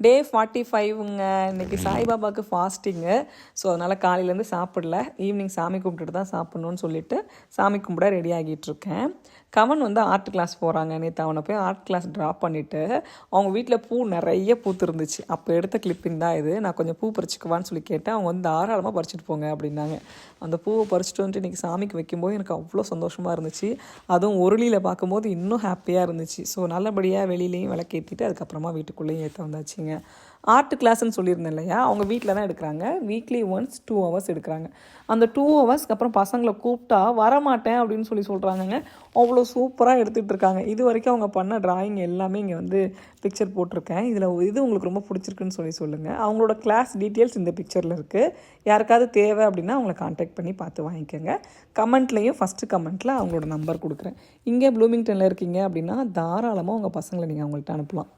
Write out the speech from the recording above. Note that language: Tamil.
டே 45ங்க. இன்றைக்கி சாய்பாபாவுக்கு ஃபாஸ்டிங்கு. ஸோ அதனால் காலையிலேருந்து சாப்பிடல. ஈவினிங் சாமி கும்பிட்டுட்டு தான் சாப்பிட்ணுன்னு சொல்லிவிட்டு சாமி கும்பிட ரெடி ஆகிட்டுருக்கேன். கவன் வந்து ஆர்ட் கிளாஸ் போகிறாங்க. நேற்று அவனை போய் ஆர்ட் கிளாஸ் ட்ராப் பண்ணிவிட்டு அவங்க வீட்டில் பூ நிறைய பூத்து இருந்துச்சு. அப்போ எடுத்த கிளிப்பிங் தான் இது. நான் கொஞ்சம் பூ பறிச்சுக்குவான்னு சொல்லி கேட்டேன். அவங்க வந்து தாராளமாக பறிச்சுட்டு போங்க அப்படின்னாங்க. அந்த பூவை பறிச்சுட்டு வந்துட்டு இன்றைக்கி சாமிக்கு வைக்கும்போது எனக்கு அவ்வளோ சந்தோஷமாக இருந்துச்சு. அதுவும் ஒருளியில் பார்க்கும்போது இன்னும் ஹாப்பியாக இருந்துச்சு. ஸோ நல்லபடியாக வெளியிலையும் விளக்கேற்றிட்டு அதுக்கப்புறமா வீட்டுக்குள்ளேயும் ஏற்ற வந்தாச்சுங்க. ஆர்ட் கிளாஸ்ன்னு சொல்லியிருந்தேன் இல்லையா, அவங்க வீட்டில் தான் எடுக்கிறாங்க. வீக்லி ஒன்ஸ் 2 hours எடுக்கிறாங்க. அந்த 2 hours அப்புறம் பசங்களை கூப்பிட்டா வரமாட்டேன் அப்படின்னு சொல்கிறாங்கங்க. அவ்வளோ சூப்பராக எடுத்துகிட்டு இருக்காங்க. இது வரைக்கும் அவங்க பண்ண ட்ராயிங் எல்லாமே இங்கே வந்து பிக்சர் போட்டிருக்கேன். இதில் இது உங்களுக்கு ரொம்ப பிடிச்சிருக்குன்னு சொல்லுங்கள். அவங்களோட கிளாஸ் டீட்டெயில்ஸ் இந்த பிக்சரில் இருக்குது. யாருக்காவது தேவை அப்படின்னா அவங்கள கான்டாக்ட் பண்ணி பார்த்து வாங்கிக்கோங்க. கமெண்ட்லேயும் ஃபஸ்ட்டு கமெண்ட்டில் அவங்களோட நம்பர் கொடுக்குறேன். இங்கே ப்ளூமிங்டனில் இருக்கீங்க அப்படின்னா தாராளமாக உங்கள் பசங்களை நீங்கள் அவங்கள்ட்ட அனுப்பலாம்.